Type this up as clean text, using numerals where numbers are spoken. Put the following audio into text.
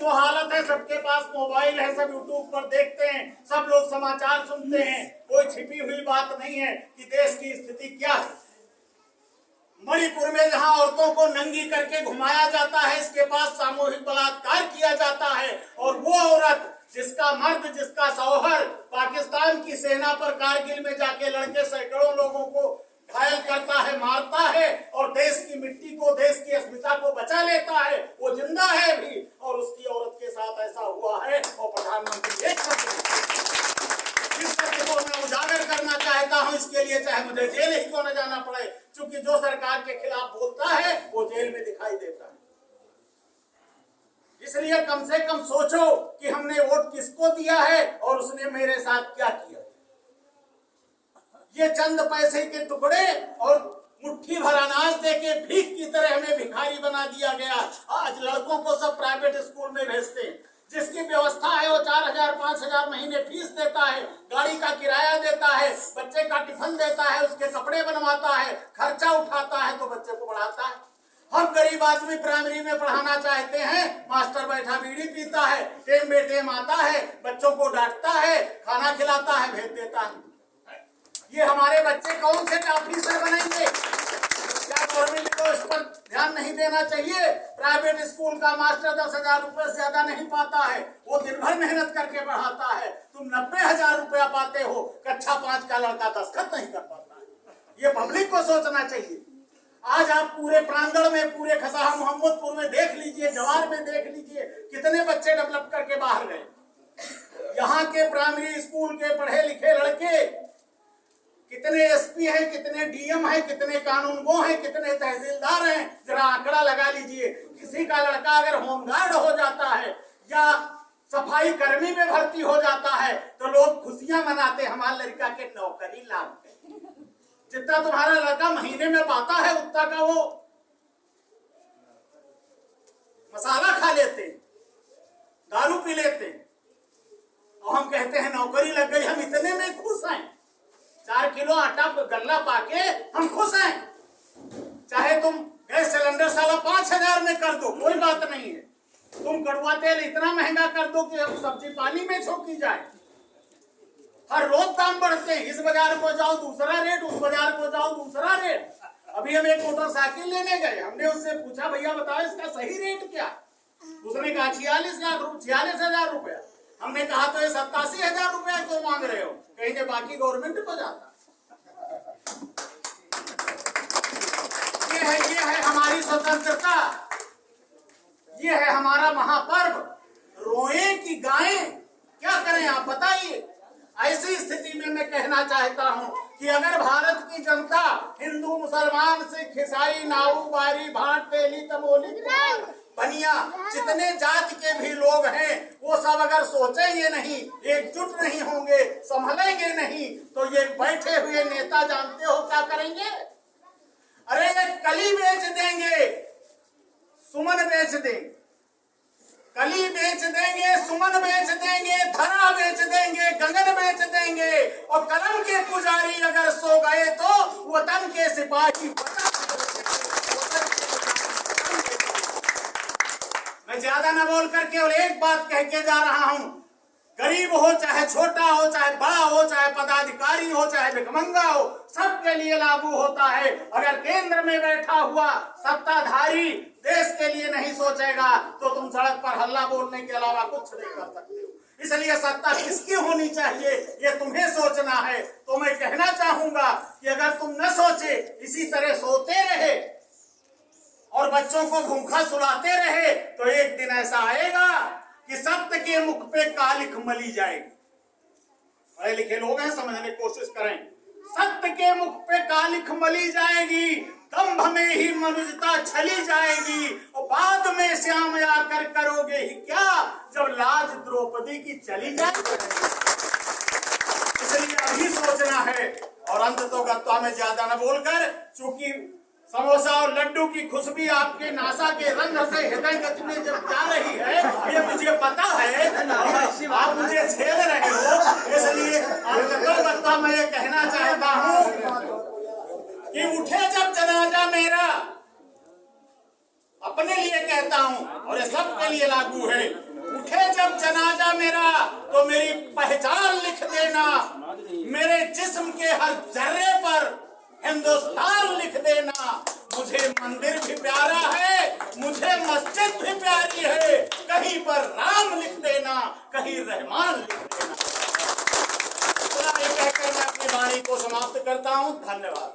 तो हालत है, सबके पास मोबाइल है, सब यूट्यूब पर देखते हैं, सब लोग समाचार सुनते हैं। कोई छिपी हुई बात नहीं है कि देश की स्थिति क्या है। मणिपुर में जहां औरतों को नंगी करके घुमाया जाता है, इसके पास सामूहिक बलात्कार किया जाता है, और वो औरत जिसका मर्द, जिसका शौहर पाकिस्तान की सेना पर कारगिल में जाके लड़के सैकड़ों लोगों को घायल करता है, मारता है, और देश की मिट्टी को, देश की अस्मिता को बचा लेता है, वो जिंदा है भी, और उसकी औरत के साथ ऐसा हुआ है। और प्रधानमंत्री एक इस सत्य को मैं उजागर करना चाहता हूं, इसके लिए चाहे मुझे जेल ही क्यों न जाना पड़े, क्योंकि जो सरकार के खिलाफ बोलता है वो जेल में दिखाई देता है। इसलिए कम से कम सोचो कि हमने वोट किसको दिया है और उसने मेरे साथ क्या किया। ये चंद पैसे के टुकड़े और मुट्ठी भर अनाज देके भीख की तरह हमें भिखारी बना दिया गया। आज लड़कों को सब प्राइवेट स्कूल में भेजते हैं, जिसकी व्यवस्था है वो 4,000 5,000 महीने फीस देता है, गाड़ी का किराया देता है, बच्चे का टिफिन देता है, उसके कपड़े बनवाता है, खर्चा उठाता है, तो बच्चे को पढ़ाता है। हम गरीब आदमी प्राइमरी में पढ़ाना चाहते हैं, मास्टर बैठा बीड़ी पीता है, टेम बेटेम आता है, बच्चों को डांटता है, खाना खिलाता है, भेज देता है। ये हमारे बच्चे कौन से ऑफिसर बनेंगे? क्या गवर्नमेंट को इस पर ध्यान नहीं देना चाहिए? प्राइवेट स्कूल का मास्टर 10,000 रुपए से ज्यादा नहीं पाता है, वो दिन भर मेहनत करके पढ़ाता है। तुम 90,000 रुपया पाते हो, कक्षा 5 का लड़का दस्तखत नहीं कर पाता है। ये पब्लिक को सोचना चाहिए। आज आप पूरे प्रांगण में, पूरे खसाहा मोहम्मदपुर में देख लीजिए, जवार में देख लीजिए, कितने बच्चे डेवलप करके बाहर गए। यहाँ के प्राइमरी स्कूल के पढ़े लिखे लड़के, कितने एसपी हैं, कितने डीएम हैं, कितने कानूनगो हैं, कितने तहसीलदार हैं, जरा आंकड़ा लगा लीजिए। किसी का लड़का अगर होमगार्ड हो जाता है या सफाई कर्मी में भर्ती हो जाता है तो लोग खुशियां मनाते, हमारे लड़का के नौकरी लाभ। जितना तुम्हारा लड़का महीने में पाता है उतना का वो मसाला खा लेते, दारू पी लेते, और हम कहते हैं नौकरी लग गई, हम इतने में खुश हैं। 4 किलो आटा गल्ला पाके हम खुश हैं। चाहे तुम गैस सिलेंडर साला 5,000 में कर दो, कोई बात नहीं है। तुम कड़वा तेल इतना महंगा कर दो कि सब्जी पानी में छोकी जाए। हर रोज दाम बढ़ते हैं, इस बाजार को जाओ दूसरा रेट, उस बाजार को जाओ दूसरा रेट। अभी हम एक मोटरसाइकिल लेने गए, हमने उससे पूछा भैया बताओ इसका सही रेट क्या? उसने कहा 46,000 रुपया। हमने कहा तो ये 87,000 रुपया क्यों मांग रहे हो? कहीं बाकी गवर्नमेंट को जाता। ये है हमारी स्वतंत्रता, ये है हमारा महापर्व। रोएं कि गाएं, क्या करें आप बताइए? ऐसी स्थिति में मैं कहना चाहता हूं कि अगर भारत की जनता हिंदू, मुसलमान, सिख, ईसाई, नाऊ, बारी, भाट, तेली, तमोली, बनिया, जितने जाति के भी लोग हैं, वो सब अगर सोचेंगे नहीं, एकजुट नहीं होंगे, संभलेंगे नहीं, तो ये बैठे हुए नेता जानते हो क्या करेंगे? अरे ये कली बेच देंगे, सुमन बेच देंगे, कली बेच देंगे, सुमन बेच देंगे, धरा बेच देंगे, गगन बेच देंगे, और कलम के पुजारी अगर सो गए तो वतन के सिपाही मैं ज्यादा न बोल कर केवल एक बात कह के जा रहा हूं। गरीब हो चाहे छोटा हो, चाहे बड़ा हो, चाहे पदाधिकारी हो, चाहे भिखमंगा हो, सबके लिए लागू होता है। अगर केंद्र में बैठा हुआ सत्ताधारी देश के लिए नहीं सोचेगा तो तुम सड़क पर हल्ला बोलने के अलावा कुछ नहीं कर सकते हो। इसलिए सत्ता किसकी होनी चाहिए ये तुम्हें सोचना है। तो मैं कहना चाहूंगा कि अगर तुम न सोचे, इसी तरह सोते रहे और बच्चों को भूखा सुलाते रहे, तो एक दिन ऐसा आएगा कि सत्य के मुख पे कालिख मली जाएगी। पढ़े लिखे लोग हैं, समझने की कोशिश करें। सत्य के मुख पे कालिख मली जाएगी, दंभ में ही मनुष्यता छली जाएगी, और बाद में श्याम आकर करोगे ही क्या, जब लाज द्रौपदी की चली जाएगी। इसलिए अभी सोचना है। और अंत तो गत्वा में ज्यादा न बोलकर, चूंकि समोसा और लड्डू की खुशबू आपके नासा के रंग से हृदय गति में जब जा रही है, ये मुझे पता है, आप मुझे छेड़ रहे हो। इसलिए अंततः मैं ये कहना चाहता हूँ कि उठे जब जनाजा मेरा, अपने लिए कहता हूँ और ये सबके लिए लागू है, जब जनाजा मेरा तो मेरी पहचान लिख देना, मेरे जिस्म के हर जर्रे पर हिंदुस्तान लिख देना। मुझे मंदिर भी प्यारा है, मुझे मस्जिद भी प्यारी है, कहीं पर राम लिख देना, कहीं रहमान लिख देना। ये कहकर मैं अपनी वाणी को समाप्त करता हूँ। धन्यवाद।